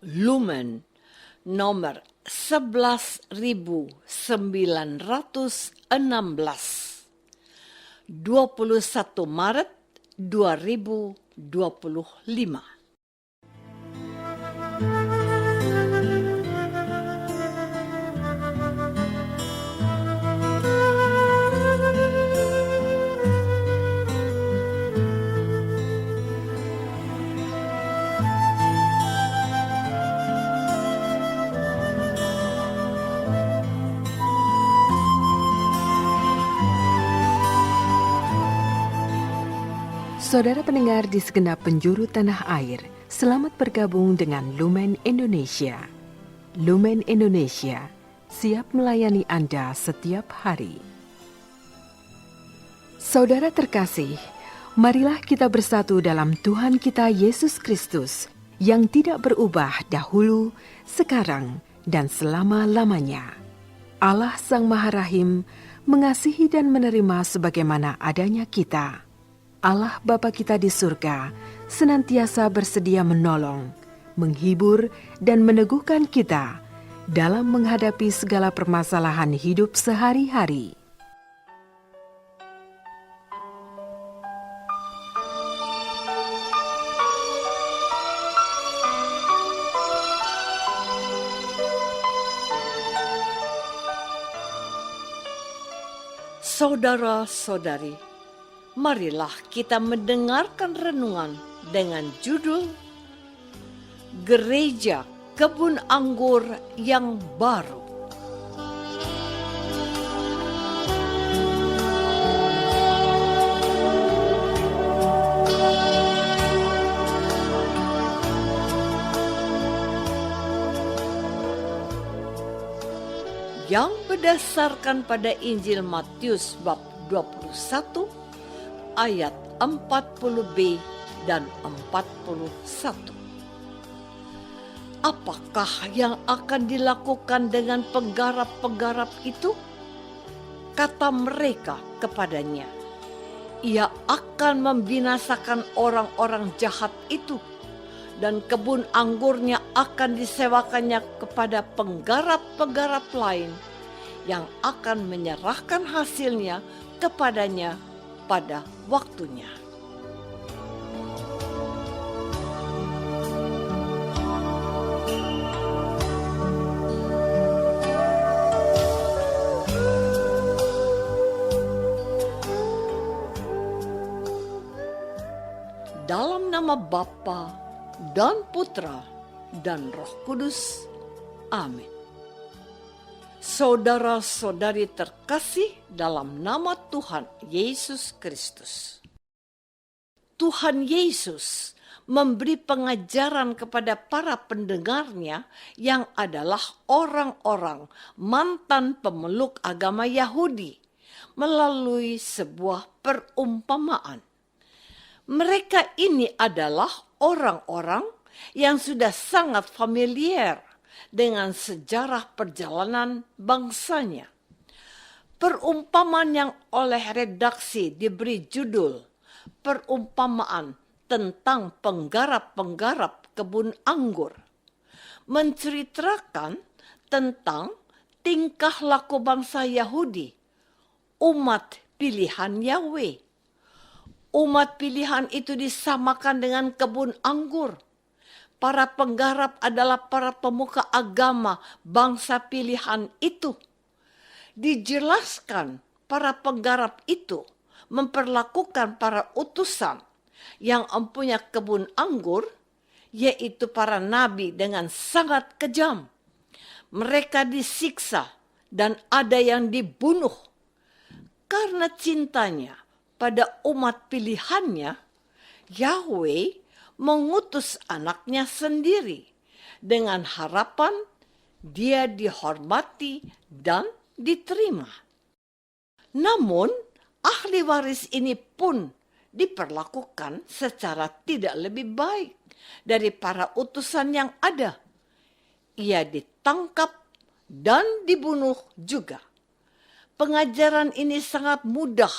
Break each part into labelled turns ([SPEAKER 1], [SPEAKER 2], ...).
[SPEAKER 1] Lumen nomor 11.916, 21 Maret 2025.
[SPEAKER 2] Saudara pendengar di segenap penjuru tanah air, selamat bergabung dengan Lumen Indonesia. Lumen Indonesia, siap melayani Anda setiap hari. Saudara terkasih, marilah kita bersatu dalam Tuhan kita Yesus Kristus yang tidak berubah dahulu, sekarang, dan selama-lamanya. Allah Sang Maha Rahim mengasihi dan menerima sebagaimana adanya kita. Allah Bapa kita di surga senantiasa bersedia menolong, menghibur, dan meneguhkan kita dalam menghadapi segala permasalahan hidup sehari-hari.
[SPEAKER 1] Saudara-saudari, marilah kita mendengarkan renungan dengan judul Gereja Kebun Anggur yang Baru. Yang berdasarkan pada Injil Matius bab 21 ayat 40b dan 41. Apakah yang akan dilakukan dengan penggarap-penggarap itu? Kata mereka kepadanya, ia akan membinasakan orang-orang jahat itu, dan kebun anggurnya akan disewakannya kepada penggarap-penggarap lain yang akan menyerahkan hasilnya kepadanya pada waktunya. Dalam nama Bapa dan Putra dan Roh Kudus. Amin. Saudara-saudari terkasih dalam nama Tuhan Yesus Kristus. Tuhan Yesus memberi pengajaran kepada para pendengarnya yang adalah orang-orang mantan pemeluk agama Yahudi melalui sebuah perumpamaan. Mereka ini adalah orang-orang yang sudah sangat familiar dengan sejarah perjalanan bangsanya. Perumpamaan yang oleh redaksi diberi judul Perumpamaan tentang penggarap-penggarap kebun anggur, menceritakan tentang tingkah laku bangsa Yahudi, umat pilihan Yahweh. Umat pilihan itu disamakan dengan kebun anggur. Para penggarap adalah para pemuka agama bangsa pilihan itu. Dijelaskan para penggarap itu memperlakukan para utusan yang mempunyai kebun anggur, yaitu para nabi, dengan sangat kejam. Mereka disiksa dan ada yang dibunuh. Karena cintanya pada umat pilihannya, Yahweh mengutus anaknya sendiri dengan harapan dia dihormati dan diterima. Namun, ahli waris ini pun diperlakukan secara tidak lebih baik dari para utusan yang ada. Ia ditangkap dan dibunuh juga. Pengajaran ini sangat mudah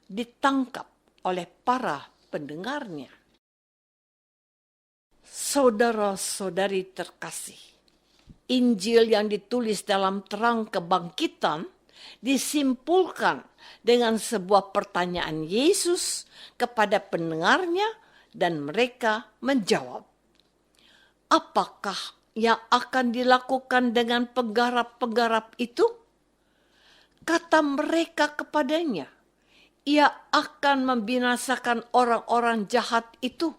[SPEAKER 1] ditangkap oleh para pendengarnya. Saudara-saudari terkasih, Injil yang ditulis dalam terang kebangkitan disimpulkan dengan sebuah pertanyaan Yesus kepada pendengarnya dan mereka menjawab. Apakah yang akan dilakukan dengan penggarap-penggarap itu? Kata mereka kepadanya, ia akan membinasakan orang-orang jahat itu,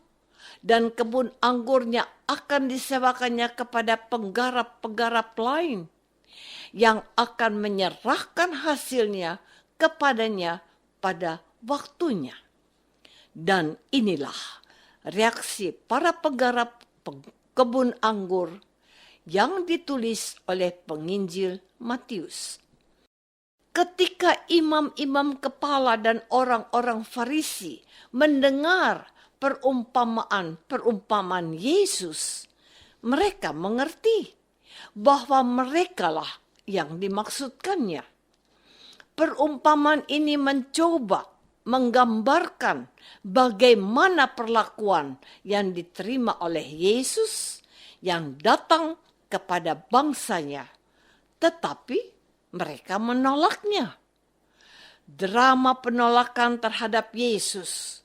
[SPEAKER 1] dan kebun anggurnya akan disewakannya kepada penggarap-penggarap lain yang akan menyerahkan hasilnya kepadanya pada waktunya. Dan inilah reaksi para penggarap kebun anggur yang ditulis oleh penginjil Matius. Ketika imam-imam kepala dan orang-orang Farisi mendengar perumpamaan Yesus, mereka mengerti bahwa merekalah yang dimaksudkannya. Perumpamaan ini mencoba menggambarkan bagaimana perlakuan yang diterima oleh Yesus yang datang kepada bangsanya, tetapi mereka menolaknya. Drama penolakan terhadap Yesus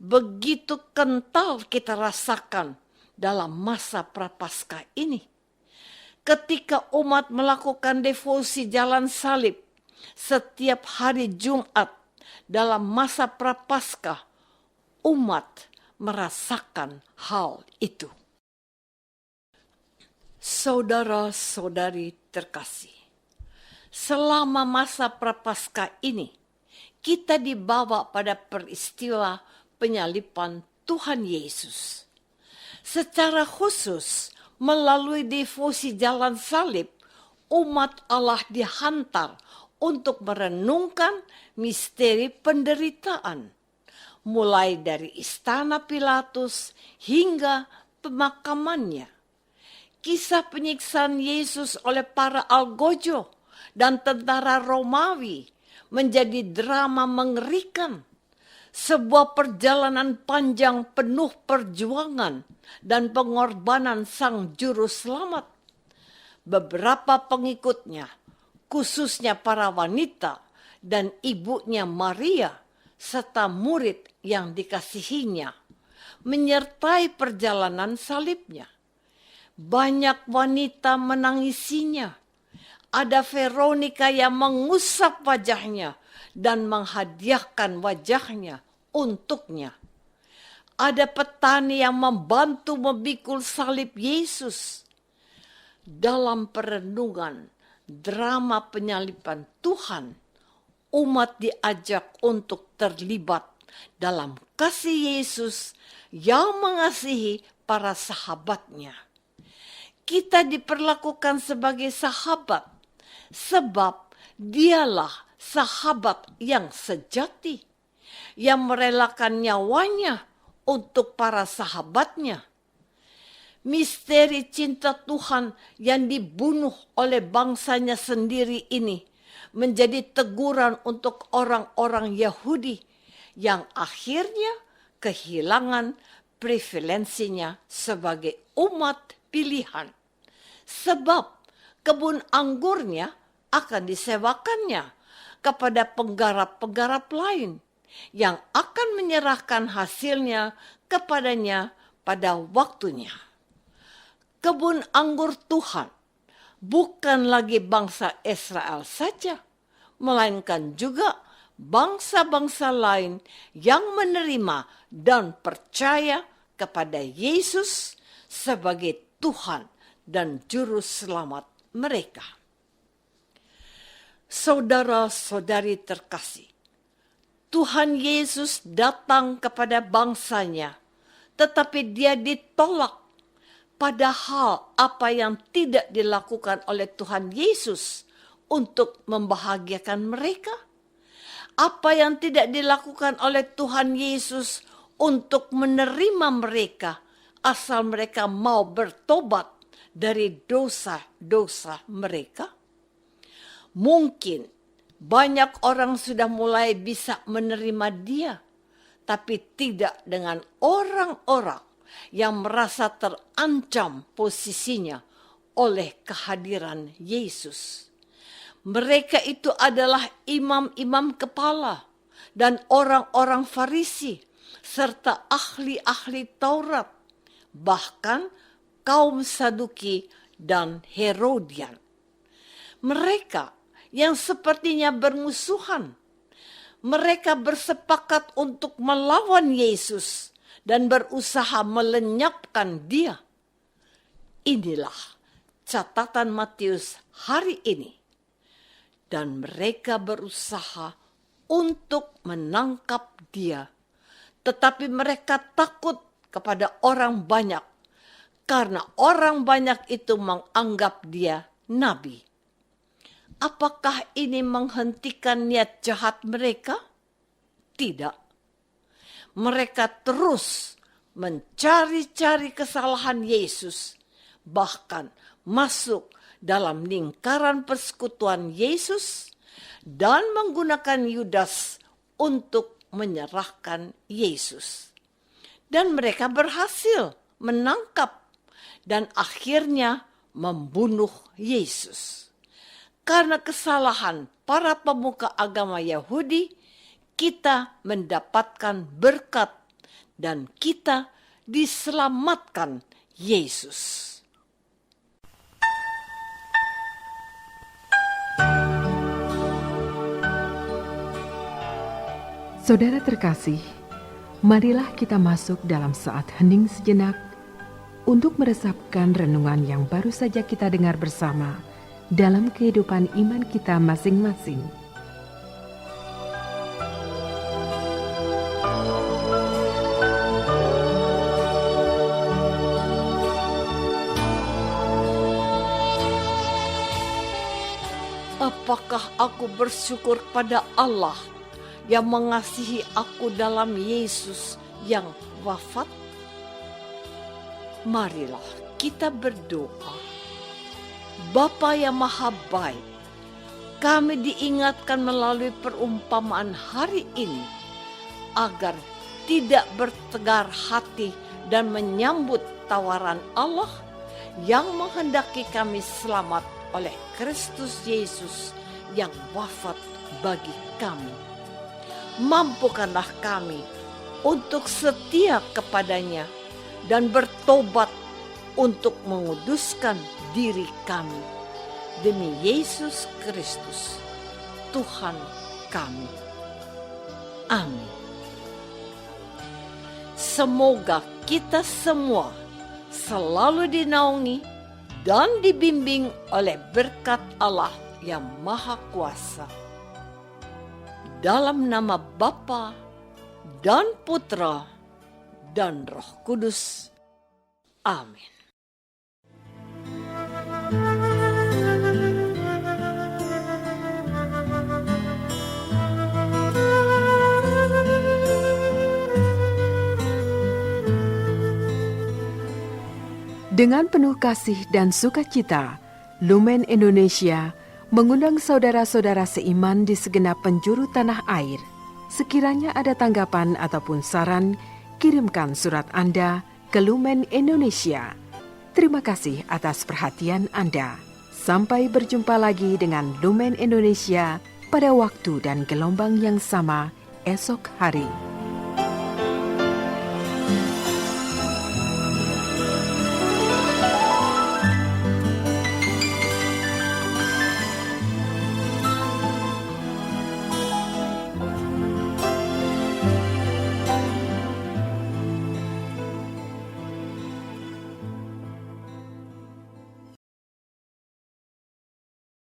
[SPEAKER 1] begitu kental kita rasakan dalam masa Prapaskah ini. Ketika umat melakukan devosi jalan salib setiap hari Jumat dalam masa Prapaskah, umat merasakan hal itu. Saudara-saudari terkasih, selama masa Prapaskah ini, kita dibawa pada peristiwa penyaliban Tuhan Yesus. Secara khusus, melalui devosi jalan salib, umat Allah dihantar untuk merenungkan misteri penderitaan, mulai dari istana Pilatus hingga pemakamannya. Kisah penyiksaan Yesus oleh para algojo dan tentara Romawi menjadi drama mengerikan, sebuah perjalanan panjang penuh perjuangan dan pengorbanan sang juru selamat. Beberapa pengikutnya, khususnya para wanita dan ibunya Maria, serta murid yang dikasihinya, menyertai perjalanan salibnya. Banyak wanita menangisinya. Ada Veronika yang mengusap wajahnya dan menghadiahkan wajahnya untuknya. Ada petani yang membantu memikul salib Yesus. Dalam perenungan drama penyaliban Tuhan, umat diajak untuk terlibat dalam kasih Yesus yang mengasihi para sahabatnya. Kita diperlakukan sebagai sahabat sebab dialah sahabat yang sejati, yang merelakan nyawanya untuk para sahabatnya. Misteri cinta Tuhan yang dibunuh oleh bangsanya sendiri ini menjadi teguran untuk orang-orang Yahudi yang akhirnya kehilangan preferensinya sebagai umat pilihan. Sebab kebun anggurnya akan disewakannya kepada penggarap-penggarap lain yang akan menyerahkan hasilnya kepadanya pada waktunya. Kebun anggur Tuhan bukan lagi bangsa Israel saja, melainkan juga bangsa-bangsa lain yang menerima dan percaya kepada Yesus sebagai Tuhan dan Juru Selamat mereka. Saudara-saudari terkasih, Tuhan Yesus datang kepada bangsanya, tetapi dia ditolak. Padahal apa yang tidak dilakukan oleh Tuhan Yesus untuk membahagiakan mereka? Apa yang tidak dilakukan oleh Tuhan Yesus untuk menerima mereka asal mereka mau bertobat dari dosa-dosa mereka? Mungkin banyak orang sudah mulai bisa menerima dia, tapi tidak dengan orang-orang yang merasa terancam posisinya oleh kehadiran Yesus. Mereka itu adalah imam-imam kepala dan orang-orang Farisi serta ahli-ahli Taurat, bahkan kaum Saduki dan Herodian. Mereka yang sepertinya bermusuhan, mereka bersepakat untuk melawan Yesus dan berusaha melenyapkan Dia. Inilah catatan Matius hari ini. Dan mereka berusaha untuk menangkap Dia. Tetapi mereka takut kepada orang banyak, karena orang banyak itu menganggap Dia nabi. Apakah ini menghentikan niat jahat mereka? Tidak. Mereka terus mencari-cari kesalahan Yesus, bahkan masuk dalam lingkaran persekutuan Yesus dan menggunakan Yudas untuk menyerahkan Yesus. Dan mereka berhasil menangkap dan akhirnya membunuh Yesus. Karena kesalahan para pemuka agama Yahudi, kita mendapatkan berkat dan kita diselamatkan Yesus.
[SPEAKER 2] Saudara terkasih, marilah kita masuk dalam saat hening sejenak untuk meresapkan renungan yang baru saja kita dengar bersama dalam kehidupan iman kita masing-masing.
[SPEAKER 1] Apakah aku bersyukur pada Allah yang mengasihi aku dalam Yesus yang wafat? Marilah kita berdoa. Bapa yang Maha Baik, kami diingatkan melalui perumpamaan hari ini agar tidak bertegar hati dan menyambut tawaran Allah yang menghendaki kami selamat oleh Kristus Yesus yang wafat bagi kami. Mampukanlah kami untuk setia kepadanya dan bertobat untuk menguduskan diri kami. Demi Yesus Kristus, Tuhan kami. Amin. Semoga kita semua selalu dinaungi dan dibimbing oleh berkat Allah yang Maha Kuasa. Dalam nama Bapa dan Putra dan Roh Kudus. Amin.
[SPEAKER 2] Dengan penuh kasih dan sukacita, Lumen Indonesia mengundang saudara-saudara seiman di segenap penjuru tanah air. Sekiranya ada tanggapan ataupun saran, kirimkan surat Anda ke Lumen Indonesia. Terima kasih atas perhatian Anda. Sampai berjumpa lagi dengan Lumen Indonesia pada waktu dan gelombang yang sama esok hari.